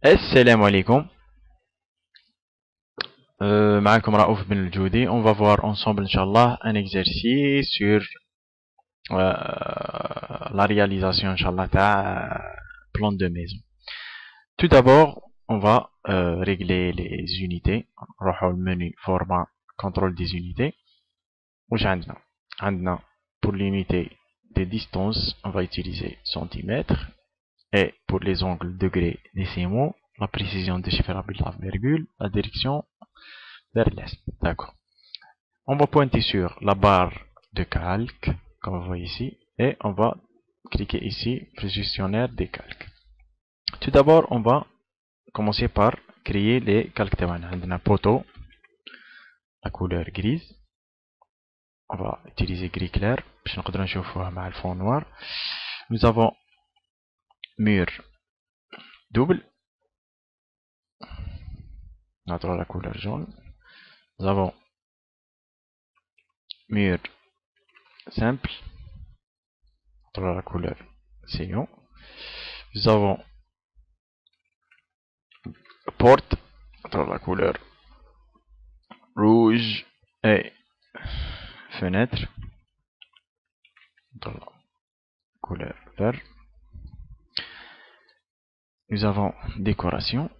Assalamu alaikum. معكم رؤوف بن الجودي. On va voir ensemble, Inch'Allah, un exercice sur la réalisation, Inch'Allah, d'un plan de maison. Tout d'abord, on va régler les unités. On va au menu format contrôle des unités. وش عندنا؟ عندنا pour l'unité des distances, on va utiliser centimètres. Et pour les angles degrés décimaux, la précision déchiffrable de la virgule, la direction vers l'est. D'accord. On va pointer sur la barre de calque, comme vous voyez ici, et on va cliquer ici, le gestionnaire des calques. Tout d'abord, on va commencer par créer les calques. On a un poteau, la couleur grise. On va utiliser gris clair, puis on va chauffer avec le fond noir. Nous avons mur double. On a la couleur jaune. Nous avons mur simple, la couleur cyan. Nous avons porte, la couleur rouge, et fenêtre, la couleur vert. Nous avons décoration,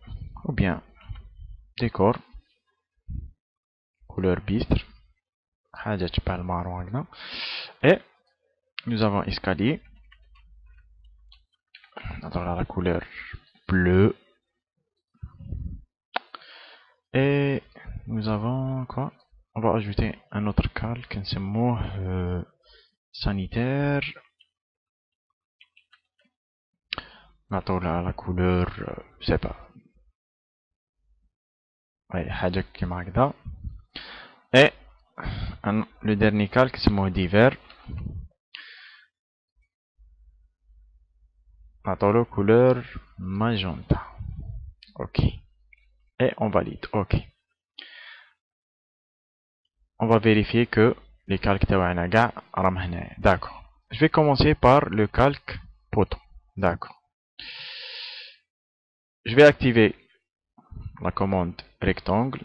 ou bien décor, couleur bistre, et nous avons escalier, la couleur bleue, et nous avons quoi? On va ajouter un autre calque, c'est mot sanitaire. Maintenant la couleur, je sais pas. Ouais, et le dernier calque, c'est mot d'hiver. Maintenant la couleur magenta. Ok. Et on valide. Ok. On va vérifier que les calques تاعنا كاع راهم هنايا. D'accord. Je vais commencer par le calque poteau. D'accord. Je vais activer la commande rectangle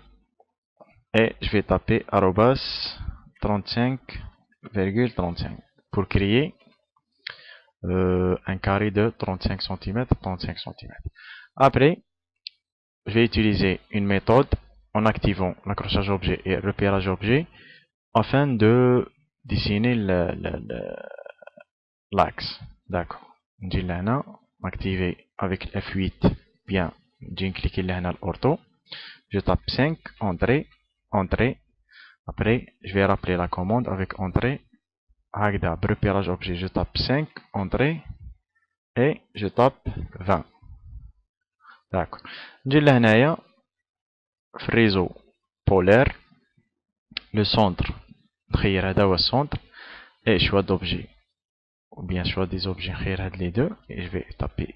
et je vais taper arrobas 35,35 pour créer un carré de 35 cm, 35 cm. Après, je vais utiliser une méthode en activant l'accrochage objet et repérage objet afin de dessiner l'axe. D'accord. نجي لهنا activer avec F8 bien نجي نكليكي لهنا l'ortho. Je tape 5 entrée entrée. Après je vais rappeler la commande avec entrée. هكذا repérage objet je tape 5 entrée et je tape 20. D'accord. نجي لهنايا في الريزو polaire le centre نخير هذا هو السونتر et choix d'objet ou bien choix des objets نخير les deux et je vais taper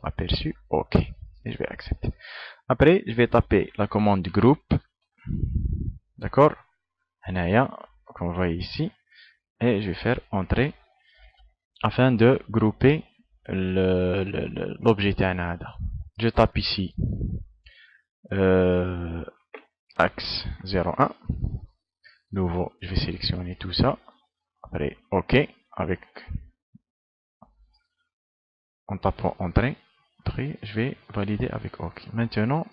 aperçu ok et je vais accepter. Après je vais taper la commande groupe, d'accord, comme vous voyez ici, et je vais faire entrée afin de grouper l'objet. Je tape ici axe 01. Nouveau, je vais sélectionner tout ça. Après, OK, avec en tapant entrée. Après, je vais valider avec OK. Maintenant,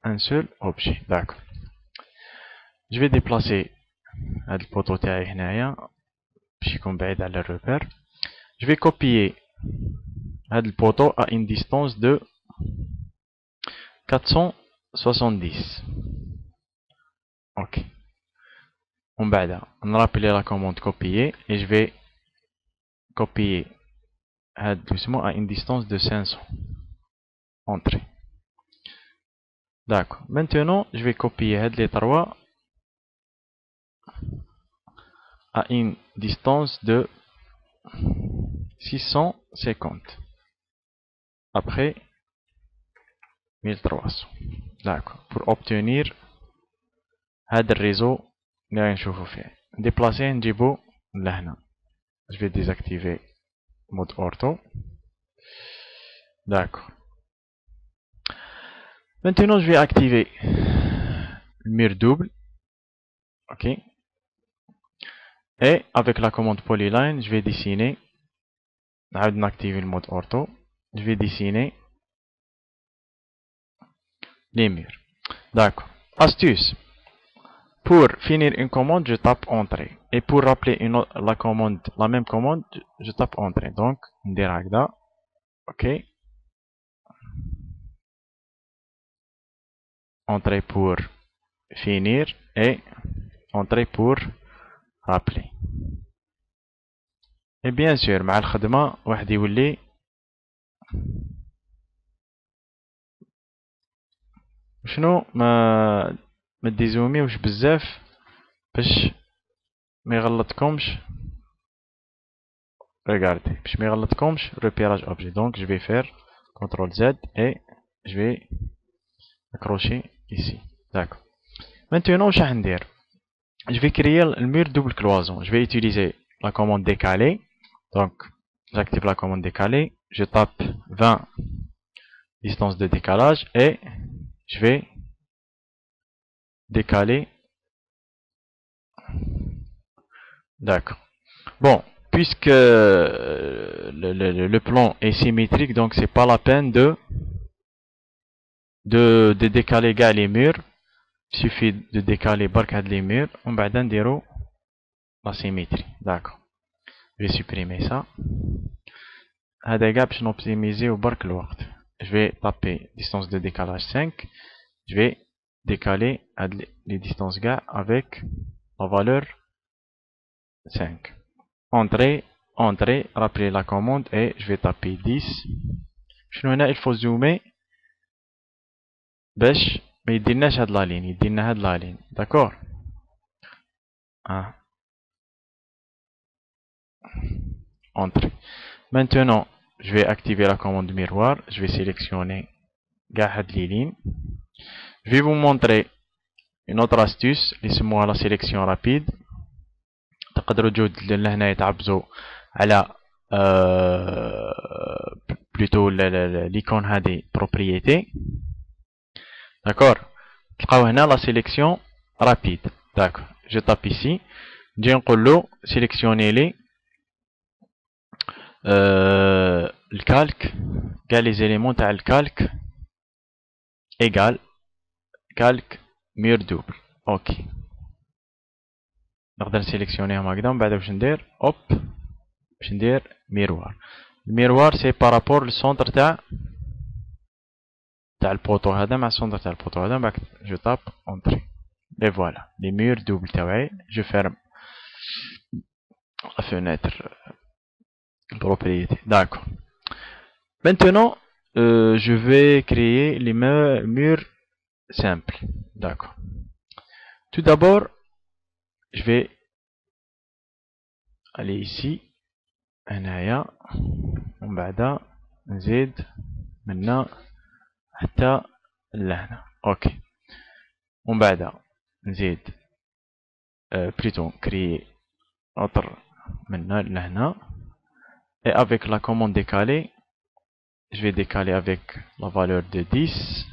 un seul objet. D'accord. Je vais déplacer le poteau تاعي هنايا باش يكون بعيد على الرepère. Je vais copier le poteau à une distance de 470. Ok. On va rappeler la commande copier et je vais copier doucement à une distance de 500. Entrée. D'accord. Maintenant, je vais copier les trois à une distance de 650. Après 1300. D'accord. Pour obtenir le réseau, déplacer un jibo là. Je vais désactiver mode ortho. D'accord. Maintenant, je vais activer le mur double. OK. Et avec la commande polyline, je vais dessiner. Je vais activer le mode ortho. Je vais dessiner les murs. D'accord. Astuce. Pour finir une commande, je tape Entrée. Et pour rappeler la même commande, je tape Entrée. Donc, Ndiragda. OK. Entrée pour finir et Entrée pour rappeler. Et bien sûr, مع الخدمة واحد يولي شنو ما ديزوميوش بزاف باش ما يغلطكمش. Regardez, باش ما يغلطكمش repérage objet. Donc je vais faire CTRL Z et je vais accrocher ici. D'accord. Maintenant, واش راح ندير؟ Je vais créer le mur double cloison. Je vais utiliser la commande décaler. Donc j'active la commande décaler, je tape 20 distance de décalage et je vais décaler. D'accord. Bon, puisque le plan est symétrique, donc c'est pas la peine de décaler les murs. Il suffit de décaler les murs. On va dire la symétrie. D'accord. Je vais supprimer ça. Je vais optimiser au je vais taper distance de décalage 5. Je vais décaler les distances avec la valeur 5. Entrée, entrée, rappelez la commande et je vais taper 10. Il faut zoomer باش ما يديناش هاد لا لين يدينا هاد لا لين. D'accord. Entrée. Maintenant, je vais activer la commande miroir. Je vais sélectionner les lignes. Je vais vous montrer une autre astuce. Laissez-moi la sélection rapide. تقدروا تجوا لهنا تعبزوا على plutôt l'icône هذه propriété. D'accord. تلقاو هنا la sélection rapide. D'accord. Je tape ici. نجي نقول له sélectionnez les le calque, les éléments تاع الكالك égal calque mur double. OK. نقدر نسيليكسيونيهم هكذا ومن بعد واش ندير اوب باش ندير ميروار. الميروار سي بارابور للسونتر تاع البوطو هذا مع السونتر تاع البوطو هذا. من بعد جو تاب اونتري لي فوالا لي مير دوبل تاعي. جو فيرم لا فenêtre propriété. D'accord. Maintenant je vais créer les murs simples. D'accord. Tout d'abord je vais aller ici هنايا ومن بعد نزيد منا حتى لهنا. اوكي. ومن بعد نزيد plutôt créer autre منا لهنا et avec la commande décaler je vais décaler avec la valeur de 10.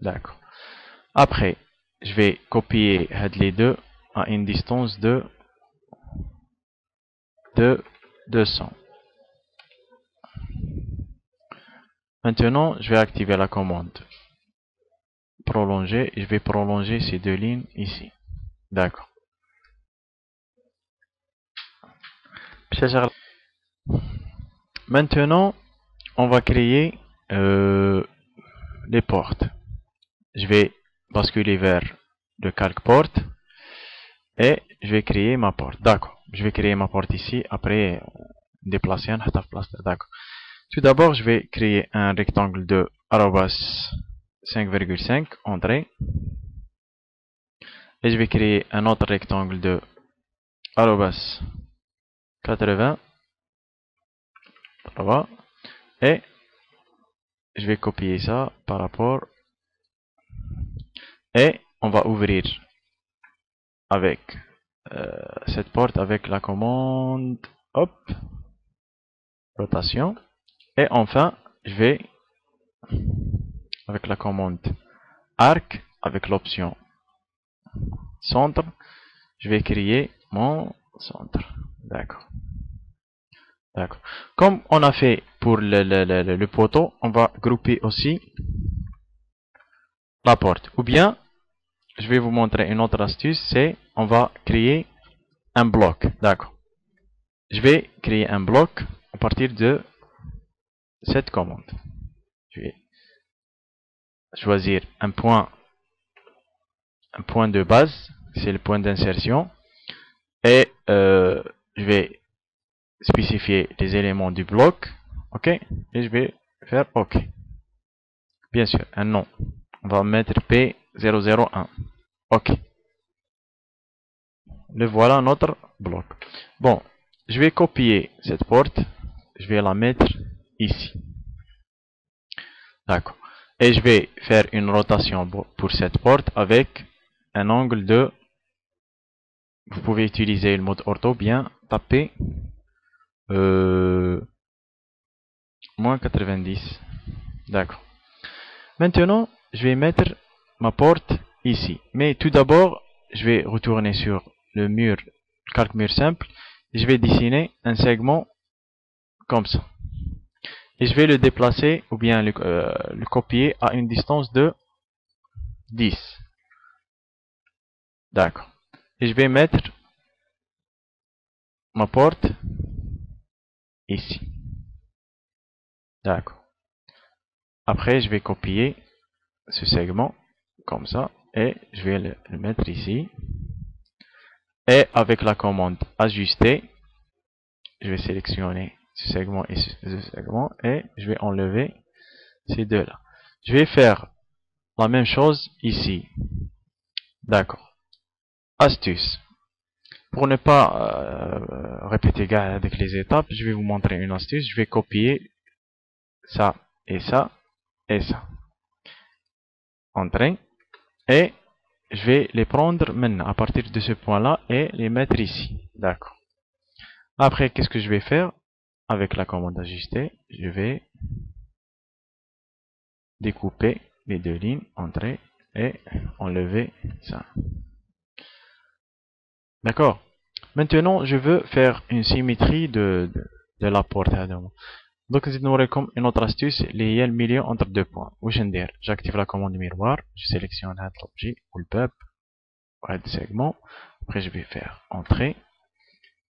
D'accord. Après je vais copier les deux à une distance de 200. Maintenant, je vais activer la commande prolonger et je vais prolonger ces deux lignes ici. D'accord. Maintenant, on va créer les portes. Je vais basculer vers le calque porte et je vais créer ma porte. D'accord. Je vais créer ma porte ici. Après, déplacer un place. D'accord. Tout d'abord, je vais créer un rectangle de 5,5 entrée. Et je vais créer un autre rectangle de 80. Et je vais copier ça par rapport. Et on va ouvrir avec cette porte avec la commande hop rotation. Et enfin, je vais, avec la commande arc, avec l'option centre, je vais créer mon centre. D'accord. D'accord. Comme on a fait pour le poteau, on va grouper aussi la porte. Ou bien, je vais vous montrer une autre astuce, c'est on va créer un bloc. D'accord. Je vais créer un bloc à partir de cette commande. Je vais choisir un point de base, c'est le point d'insertion, et je vais spécifier les éléments du bloc, ok, et je vais faire ok. Bien sûr, un nom. On va mettre P001. Ok. Le voilà notre bloc. Bon, je vais copier cette porte. Je vais la mettre ici. D'accord. Et je vais faire une rotation pour cette porte avec un angle de... Vous pouvez utiliser le mode ortho, bien taper moins 90. D'accord. Maintenant, je vais mettre ma porte ici. Mais tout d'abord, je vais retourner sur le mur, calque mur simple, et je vais dessiner un segment comme ça. Et je vais le déplacer ou bien le copier à une distance de 10. D'accord. Et je vais mettre ma porte ici. D'accord. Après, je vais copier ce segment comme ça et je vais le mettre ici. Et avec la commande ajuster, je vais sélectionner ce segment et ce segment et je vais enlever ces deux-là. Je vais faire la même chose ici. D'accord. Astuce. Pour ne pas répéter avec les étapes, je vais vous montrer une astuce. Je vais copier ça et ça et ça. Entrée. Et je vais les prendre maintenant à partir de ce point-là et les mettre ici. D'accord. Après, qu'est-ce que je vais faire? Avec la commande ajuster, je vais découper les deux lignes, entrée et enlever ça. D'accord. Maintenant, je veux faire une symétrie de la porte. Donc, c'est comme une autre astuce, il y a le milieu entre deux points. J'active la commande miroir, je sélectionne l'objet ou le pub, ou le segment. Après, je vais faire entrée.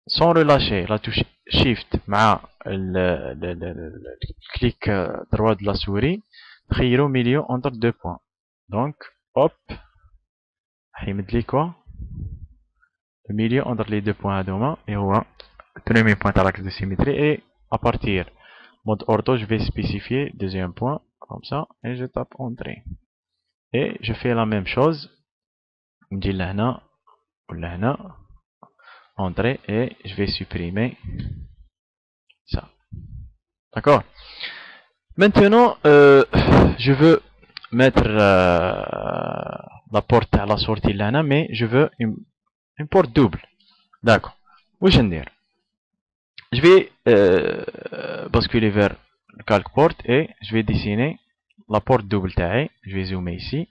Sans relâcher la touche Shift, le clic droit de la souris, créer au milieu entre deux points. Donc, hop, quoi? Le milieu entre les deux points à demain, et voilà, tenez mes points à l'axe de symétrie, et à partir mode ortho, je vais spécifier deuxième point, comme ça, et je tape entrée. Et je fais la même chose, je dis là, ou là, entrée, et je vais supprimer ça. D'accord? Maintenant, je veux mettre la porte à la sortie là, mais je veux une porte double. D'accord. Où je vais Je vais basculer vers le calque porte et je vais dessiner la porte double taille. Je vais zoomer ici.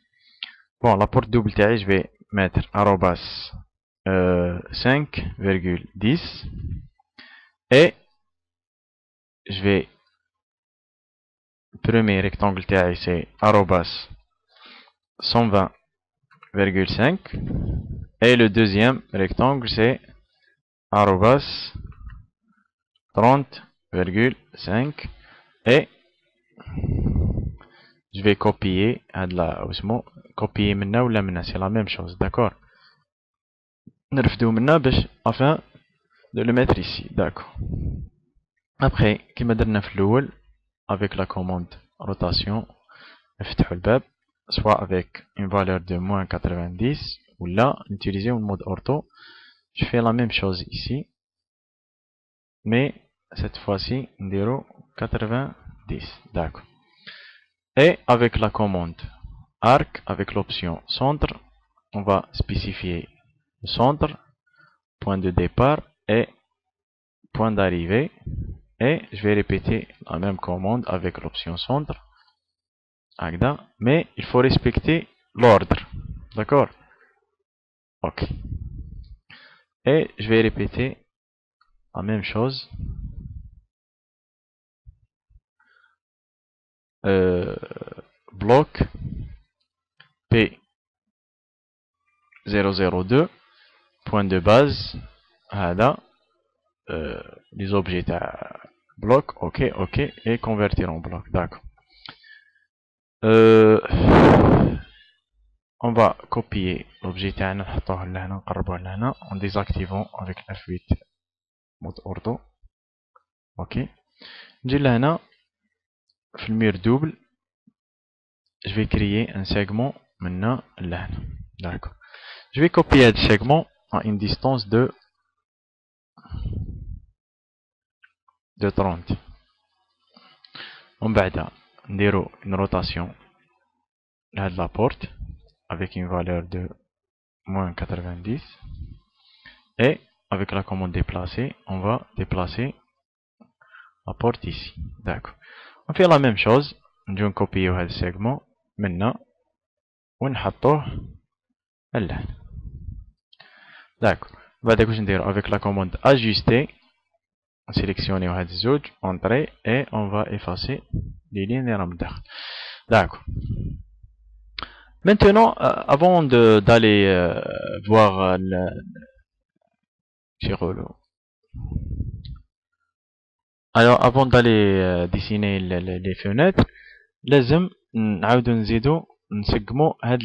Bon, la porte double taille, je vais mettre arrobas 5,10 et je vais le premier rectangle taille c'est arrobas 120,5 et le deuxième rectangle c'est arrobas 30,5 et je vais copier copier maintenant ou là c'est la même chose, d'accord. Afin de le mettre ici, d'accord. Après, comme درنا في الأول avec la commande rotation, نفتحوا الباب soit avec une valeur de moins 90 ou là, utiliser le mode ortho. Je fais la même chose ici, mais cette fois-ci, 90, d'accord. Et avec la commande arc, avec l'option centre, on va spécifier le centre, point de départ et point d'arrivée. et je vais répéter la même commande avec l'option centre, mais il faut respecter l'ordre, d'accord? Ok. Et je vais répéter la même chose, bloc P002, point de base, les objets bloc, ok, et convertir en bloc, d'accord. On va copier l'objet en désactivant avec la fuite mode ortho. Ok. نجي لهنا في المير double, je vais créer un segment maintenant là. D'accord. Je vais copier ce segment à une distance de 30. On va faire une rotation de la porte avec une valeur de moins 90. Et avec la commande déplacer, on va déplacer la porte ici. D'accord. On fait la même chose. Je vais copier ce segment maintenant. On va le là. D'accord. Avec la commande ajuster, sélectionner les autres, entrer et on va effacer les lignes ramdar. D'accord. Maintenant, avant d'aller voir le alors avant d'aller dessiner les fenêtres, لازم نعاودو نزيدو نسقمو هاد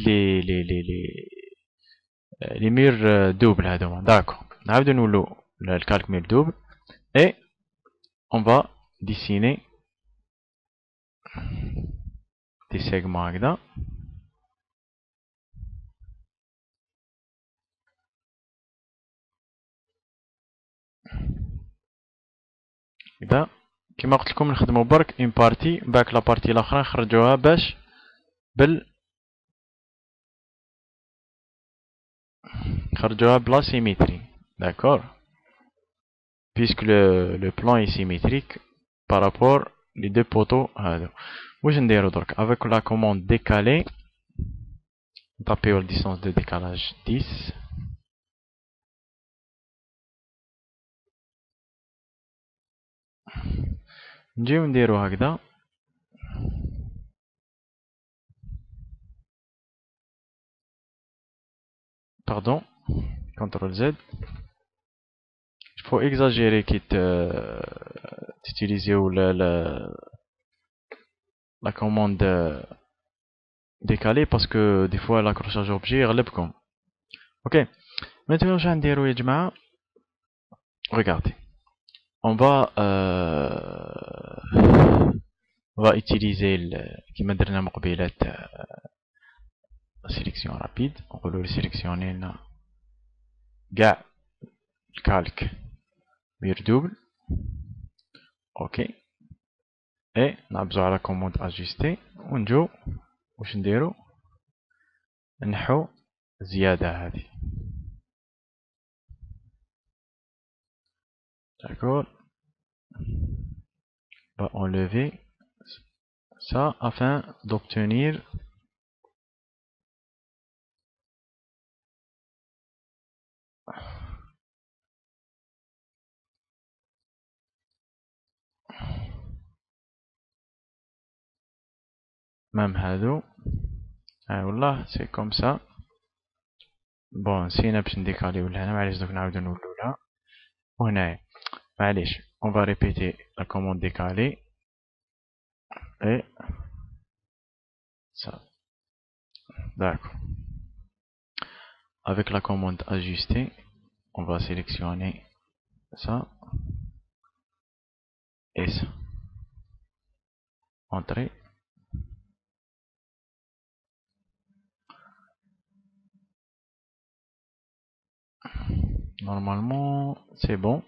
les murs doubles هادوما. D'accord. نعاودو نولو الكالك مير double et on va dessiner des segments هكذا. هكذا كيما قلت لكم نخدمو برك اون بارتي، من بعد لا بارتي الاخرى نخرجوها باش نخرجوها بلا سيميتري. D'accord. Puisque le plan est symétrique par rapport les deux poteaux هادو. واش نديرو درك avec la commande décaler, taper la distance de décalage 10. نجيو نديرو هكذا. Pardon, CTRL Z. Il faut exagérer quitte d'utiliser la commande décaler parce que des fois l'accrochage objet يغلبكم. Ok. Maintenant je vais نديرو يا جماعة. Regardez. On va utiliser كيما درنا مقبيلات la sélection rapide. On va le sélectionner là. كاع الكالك مير double. Ok. Et نعبزو على commande ajuster ونجو واش نديرو نحو الزيادة هذه. D'accord. On va enlever ça afin d'obtenir même هادو. والله c'est comme ça. Bon نسينا باش نديكاليو لهنا، معليش دوك نعاودو نولولها. وهنايا معليش on va répéter la commande décaler et ça. D'accord. Avec la commande ajuster, on va sélectionner ça et ça. Entrer. Normalement c'est bon.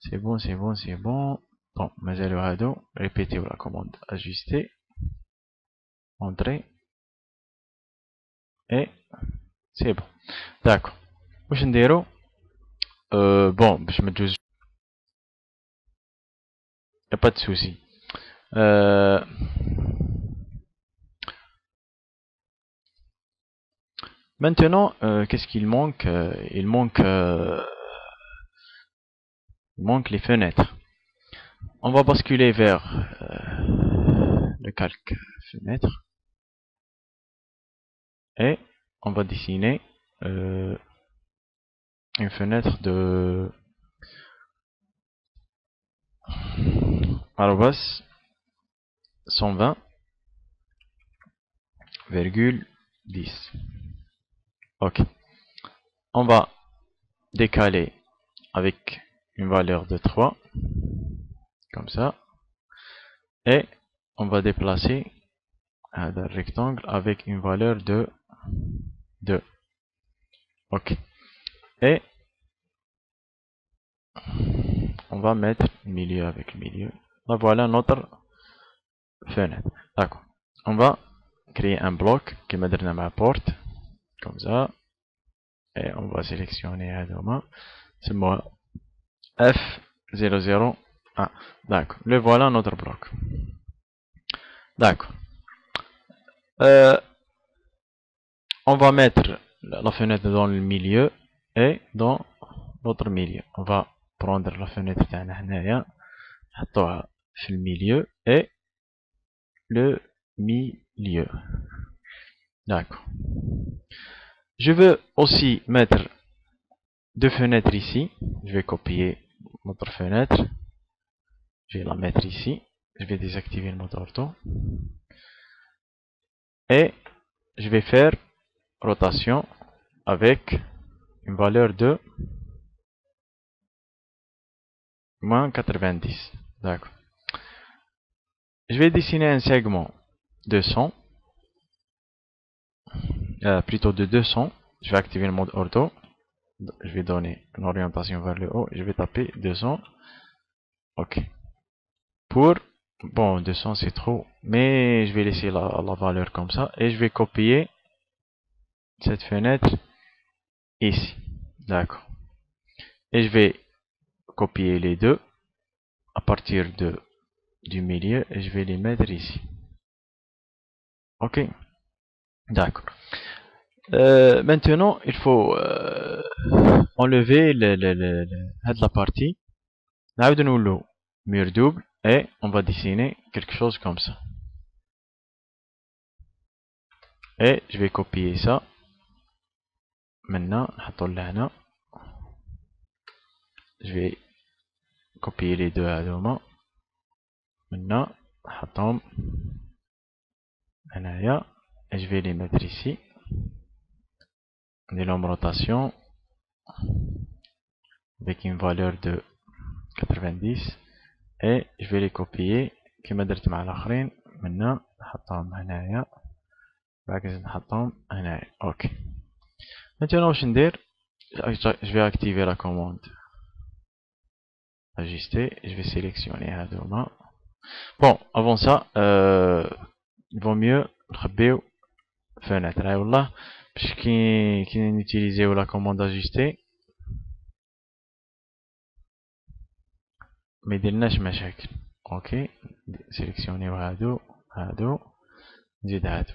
C'est bon. Bon, mais elle va répéter la commande ajuster, entrer et c'est bon. D'accord. واش نديرو؟ bon باش ما تجوز a pas de souci. Maintenant, qu'est-ce qu'il manque? Il manque les fenêtres. On va basculer vers le calque fenêtre et on va dessiner une fenêtre de arrobas 120,10. Ok. On va décaler avec une valeur de 3, comme ça, et on va déplacer un rectangle avec une valeur de 2. Ok. Et on va mettre milieu avec milieu. Là, voilà notre fenêtre. D'accord. On va créer un bloc qui met dans ma porte, comme ça, et on va sélectionner un domaine. C'est moi F001. D'accord. Le voilà notre bloc. D'accord. On va mettre la fenêtre dans le milieu et dans l'autre milieu. On va prendre la fenêtre تاعنا هنايا نحطوها في milieu et le milieu. D'accord. Je veux aussi mettre deux fenêtres ici. Je vais copier notre fenêtre. Je vais la mettre ici. Je vais désactiver le mode ortho. Et je vais faire rotation avec une valeur de moins 90. D'accord. Je vais dessiner un segment de 100. Plutôt de 200. Je vais activer le mode ortho. Je vais donner une orientation vers le haut. Je vais taper 200. Ok. Bon, 200 c'est trop. Mais je vais laisser la valeur comme ça. Et je vais copier cette fenêtre ici. D'accord. Et je vais copier les deux à partir du milieu. Et je vais les mettre ici. Ok. D'accord. Maintenant, il faut enlever la partie. نعاود mur double et on va dessiner quelque chose comme ça. Et je vais copier ça. Maintenant, je vais copier les deux à deux mains. Maintenant, et je vais les mettre ici. Des nombres rotation avec une valeur de 90 et je vais les copier كما درت مع الاخرين. maintenant نحطهم هنايا بعكس نحطهم هنايا. اوكي. maintenant واش ندير؟ je vais activer la commande ajuster. Je vais sélectionner هذوما. Bon, avant ça, il vaut mieux نخبيو fenêtre. هاي والله باش كي نوتيليزيو la commande ajuster ما يديرلناش مشاكل. اوكي. سيليكسيونيو هادو نزيد هادو.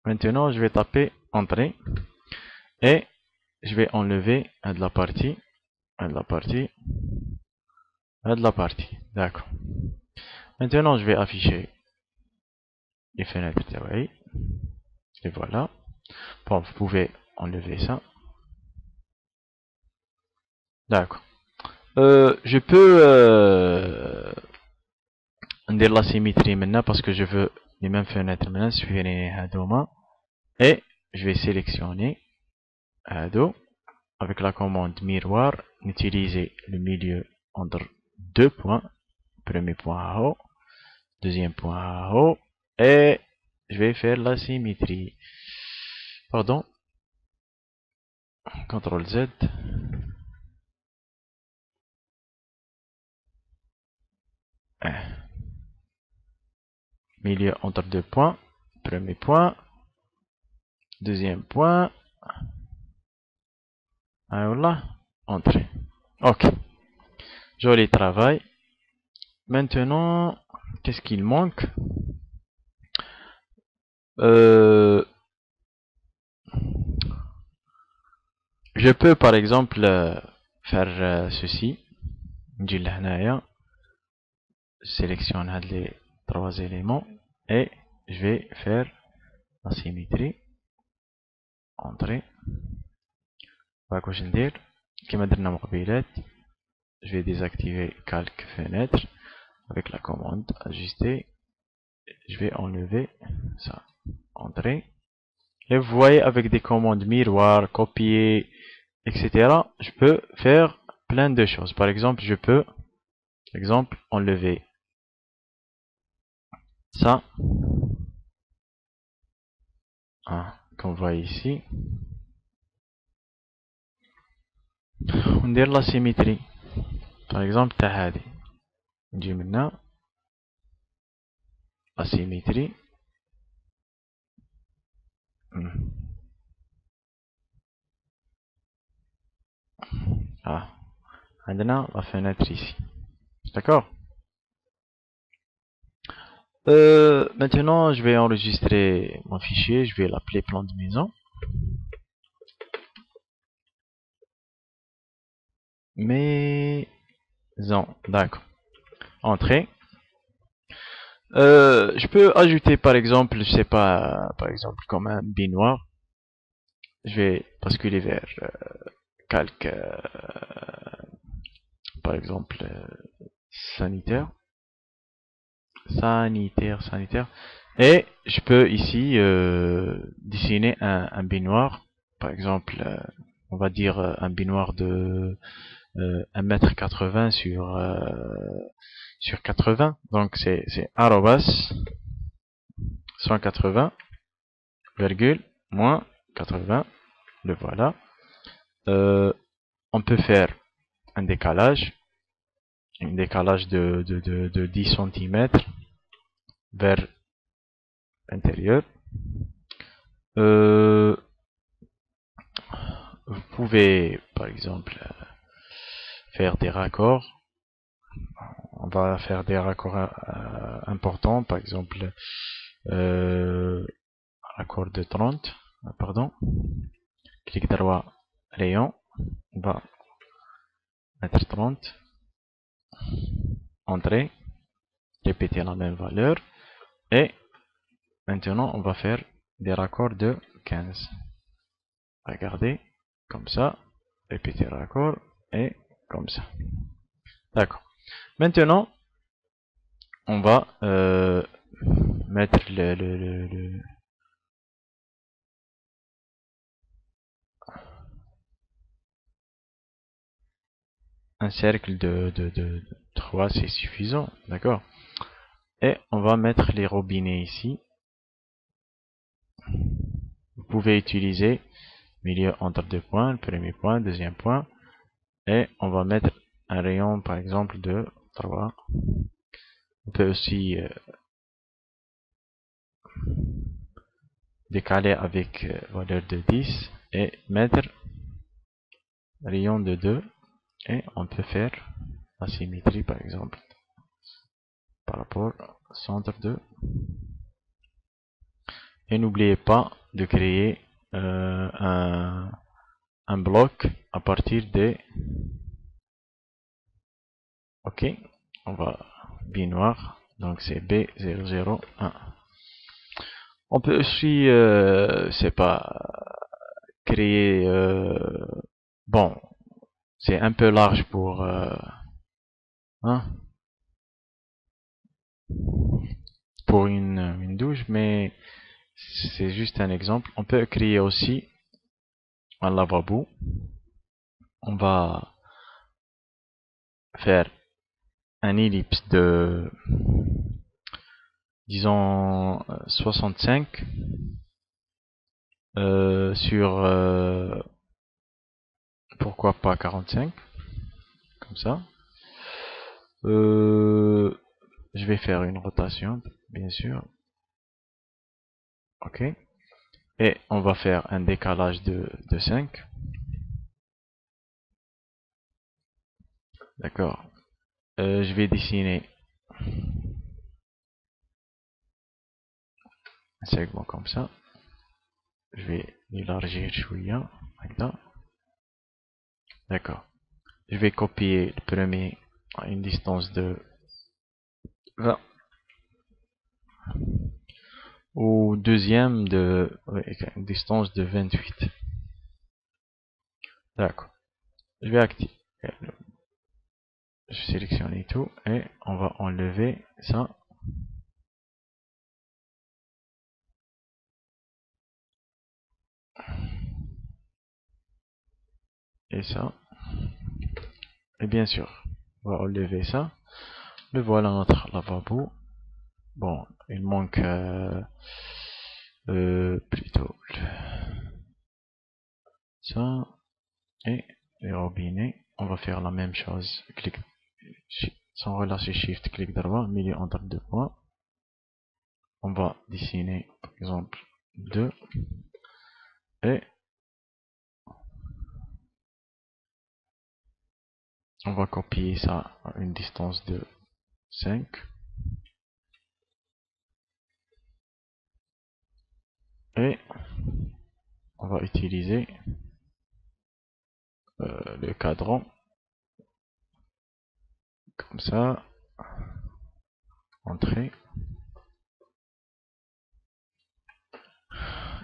Maintenant je vais taper entrée et je vais enlever de la partie d'accord. Maintenant je vais afficher les fenêtres et voilà. Bon, vous pouvez enlever ça. D'accord. Je peux dire la symétrie maintenant parce que je veux les mêmes fenêtres maintenant. Et je vais sélectionner avec la commande miroir, utiliser le milieu entre deux points. Premier point à haut, deuxième point à haut, et je vais faire la symétrie. Pardon. CTRL Z. Milieu entre deux points. Premier point. Deuxième point. Ah, voilà. Entrée. Ok. Joli travail. Maintenant, qu'est-ce qu'il manque? Je peux par exemple faire ceci. نجي لهنايا, sélectionne les trois éléments et je vais faire la symétrie. Entrée. واش ندير كما درنا من قبيلات. Je vais désactiver calque fenêtre avec la commande ajuster. Je vais enlever ça. Entrée. Et vous voyez avec des commandes miroir, copier, etc. Je peux faire plein de choses. Par exemple, je peux enlever ça. Comme vous voyez ici. On dirait la symétrie. Par exemple, tahadi. نجي منا la symétrie. عندنا la fenêtre ici. D'accord? Maintenant, je vais enregistrer mon fichier. Je vais l'appeler plan de maison. Maison. D'accord. Entrée. Je peux ajouter par exemple, je sais pas, par exemple comme un binoir. Je vais basculer vers calque, par exemple sanitaire. Et je peux ici dessiner un binoir. Par exemple, on va dire un binoir de 1,80 m sur 80. Donc c'est arrobas 180, virgule, moins 80. Le voilà. On peut faire un décalage de 10 cm vers l'intérieur. Vous pouvez par exemple faire des raccords. On va faire des raccords importants, par exemple raccord de 30, pardon. Clic droit, rayon, on va mettre 30. Entrée, répéter la même valeur. Et maintenant, on va faire des raccords de 15. Regardez, comme ça. Répéter le raccord et comme ça. D'accord. Maintenant, on va mettre un cercle de 3, c'est suffisant. D'accord. Et on va mettre les robinets ici. Vous pouvez utiliser milieu entre deux points, le premier point, deuxième point. Et on va mettre un rayon par exemple de 3. On peut aussi décaler avec valeur de 10 et mettre rayon de 2 et on peut faire la symétrie par exemple par rapport au centre de. Et n'oubliez pas de créer un bloc à partir des. Ok, on va binoir, donc c'est B001. On peut aussi, c'est pas créer. Bon, c'est un peu large pour pour une douche, mais c'est juste un exemple. On peut créer aussi un lavabo. On va faire un ellipse de disons 65 sur pourquoi pas 45 comme ça. Je vais faire une rotation bien sûr. Ok, et on va faire un décalage de 5. D'accord. Je vais dessiner un segment comme ça. Je vais élargir chouïa, d'accord. Je vais copier le premier à une distance de 20 au deuxième de une distance de 28. D'accord. Je vais activer. Je sélectionne tout et on va enlever ça. Et ça. Et bien sûr, on va enlever ça. Le voilà notre lavabo. Bon, il manque plutôt ça et les robinets. On va faire la même chose. Clic, sans relâcher Shift, clic droit, milieu entre deux points. On va dessiner par exemple 2 et on va copier ça à une distance de 5. Et on va utiliser le cadran comme ça, entrée,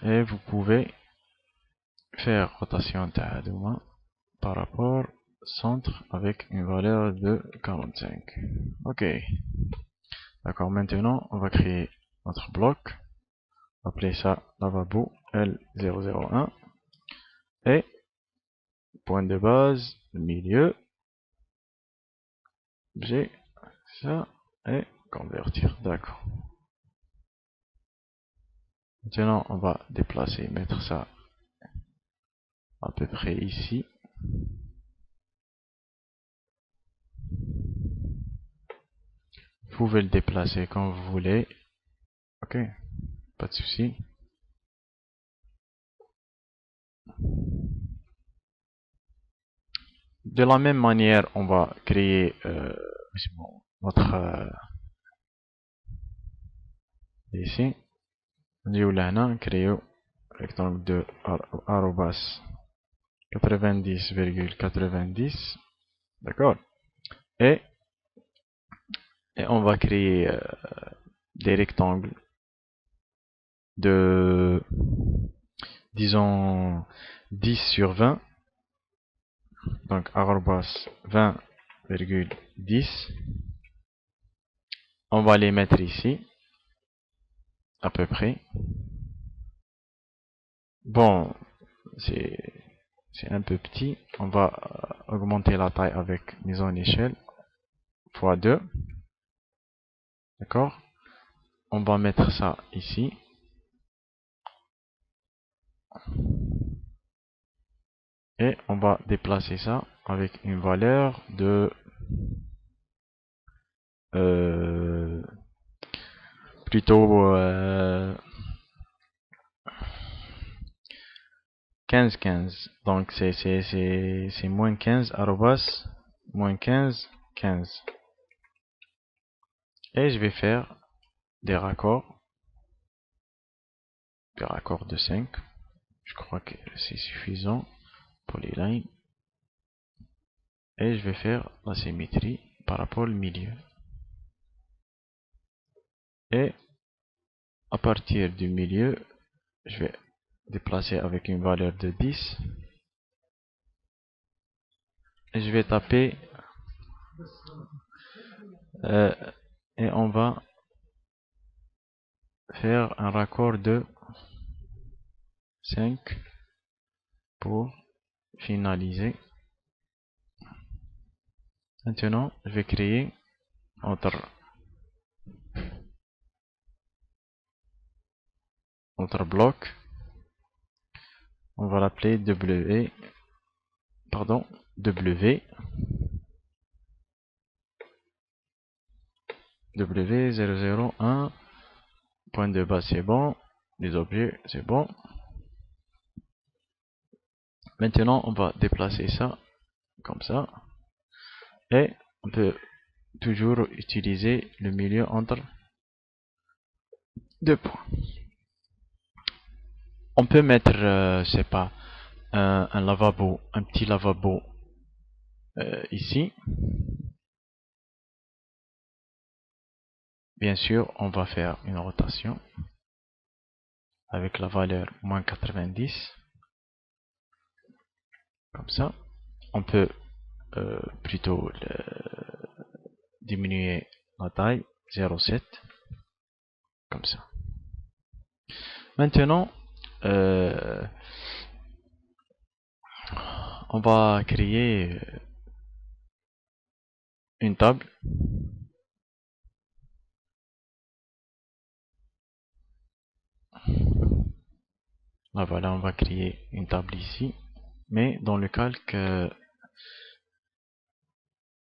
et vous pouvez faire rotation tahadouma par rapport centre avec une valeur de 45. Ok, d'accord. Maintenant on va créer notre bloc, appeler ça lavabo L001 et point de base, milieu, j'ai ça et convertir. D'accord. Maintenant, on va déplacer, mettre ça à peu près ici. Vous pouvez le déplacer quand vous voulez. Ok, pas de souci. De la même manière, on va créer notre ici. نجيو لهنا نكريو rectangle de arrobas 90,90. D'accord. Et on va créer des rectangles de, disons, 10 sur 20. Donc, arrobas 20,10. On va les mettre ici, à peu près. Bon, c'est un peu petit. On va augmenter la taille avec mise en échelle fois 2. D'accord. On va mettre ça ici. Et on va déplacer ça avec une valeur de plutôt 15. Donc c'est moins 15 arrobas moins 15 15. Et je vais faire des raccords de 5. Je crois que c'est suffisant pour les lignes. Et je vais faire la symétrie par rapport au milieu. Et à partir du milieu, je vais déplacer avec une valeur de 10. Et je vais taper et on va faire un raccord de 5 pour finaliser. Maintenant, je vais créer notre bloc. On va l'appeler W001 point de base, c'est bon, les objets, c'est bon. Maintenant, on va déplacer ça comme ça et on peut toujours utiliser le milieu entre deux points. On peut mettre, je sais pas, un lavabo, un petit lavabo ici. Bien sûr, on va faire une rotation avec la valeur moins 90. Comme ça. On peut plutôt diminuer la taille 0,7. Comme ça. Maintenant, on va créer une table. Là, voilà, on va créer une table ici. Mais dans le calque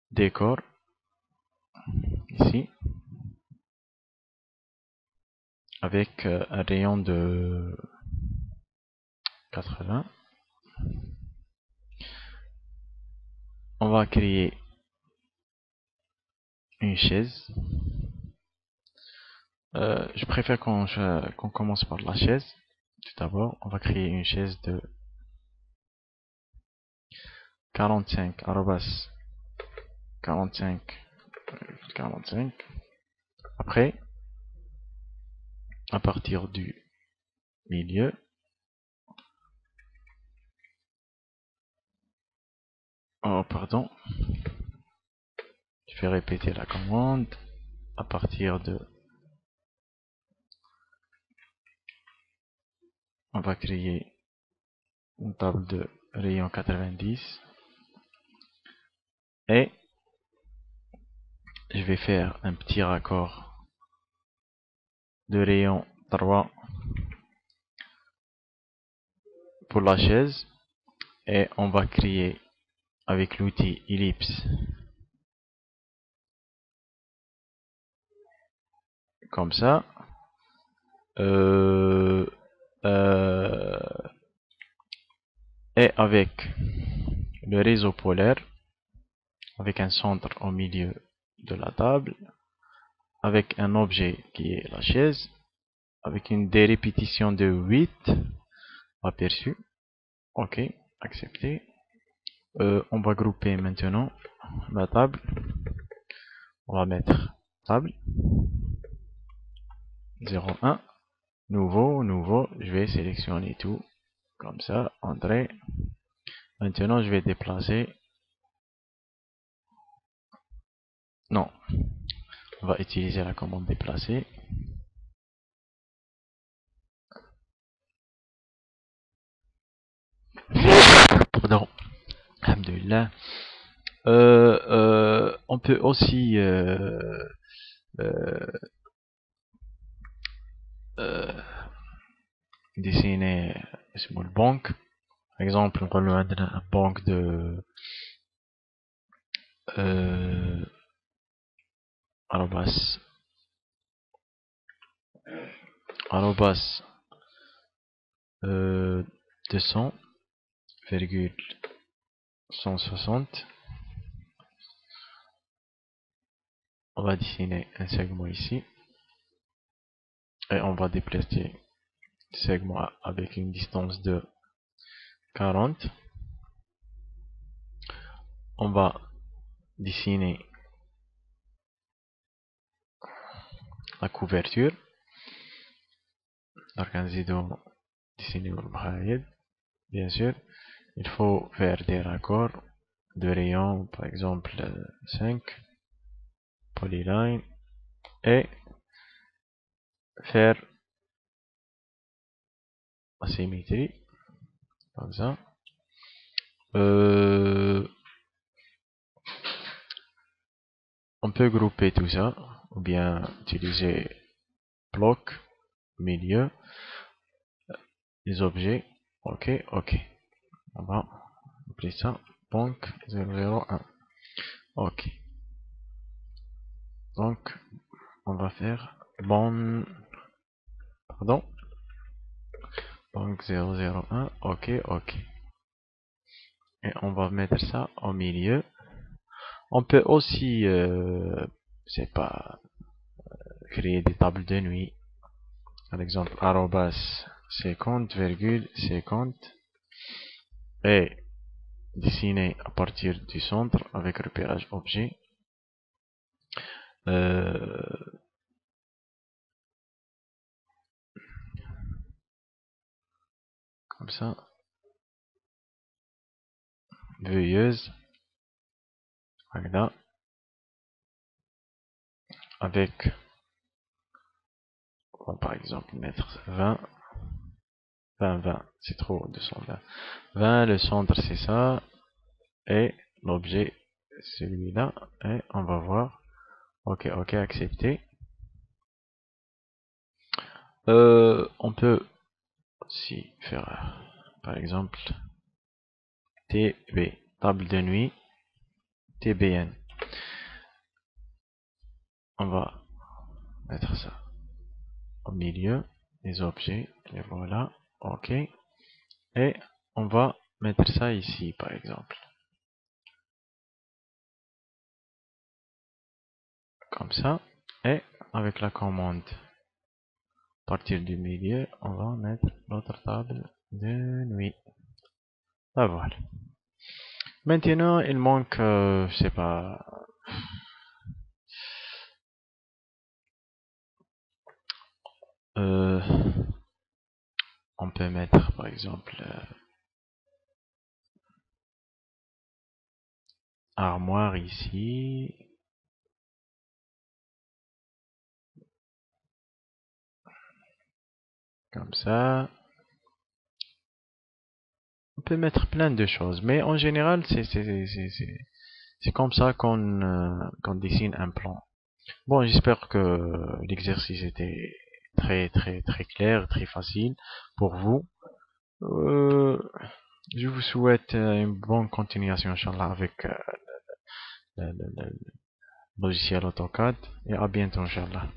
décor, ici, avec un rayon de 80. On va créer une chaise. Je préfère qu'on commence par la chaise. Tout d'abord, on va créer une chaise de 45, 45, 45. Après, à partir du milieu, oh pardon, je vais répéter la commande. À partir de, on va créer une table de rayon 90 et je vais faire un petit raccord de rayon 3 pour la chaise et on va créer avec l'outil ellipse comme ça. Et avec le réseau polaire, avec un centre au milieu de la table, avec un objet qui est la chaise, avec une des répétitions de 8 aperçus. Ok, accepté. On va grouper maintenant la table. On va mettre table 01. Nouveau, je vais sélectionner tout comme ça, entrée. Maintenant, je vais déplacer. Non, on va utiliser la commande déplacer. Pardon. Alhamdulillah. On peut aussi dessiner une banque. Par exemple, on va une banque de arrobas 200,160. On va dessiner un segment ici et on va déplacer le segment avec une distance de 40. On va dessiner la couverture. Dessiner le bien sûr. Il faut faire des raccords de rayons, par exemple 5, polyline, et faire la symétrie, comme ça. On peut grouper tout ça, ou bien utiliser bloc, milieu, les objets, ok. On va appeler ça banque 001. Ok. Donc, on va faire banque 001, ok. Et on va mettre ça au milieu. On peut aussi, c'est pas, créer des tables de nuit. Par exemple, arrobas 50,50 et dessiner à partir du centre avec repérage objet. Comme ça. Veilleuse. Voilà. Avec, on va par exemple mettre 20. 20, c'est trop, 220. 20, le centre c'est ça. Et l'objet, celui-là. Et on va voir. Ok, ok, accepter. On peut aussi faire, par exemple, TB, table de nuit, TBN. On va mettre ça au milieu des objets. Et voilà. Ok. Et on va mettre ça ici, par exemple. Comme ça. Et avec la commande à partir du milieu, on va mettre l'autre table de nuit. Ah, voilà. Maintenant, il manque, je sais pas, euh, on peut mettre par exemple armoire ici, comme ça. On peut mettre plein de choses, mais en général, c'est comme ça qu'on dessine un plan. Bon, j'espère que l'exercice était très clair, très facile pour vous. Euh, je vous souhaite une bonne continuation, Inch'Allah, avec le logiciel AutoCAD et à bientôt, Inch'Allah.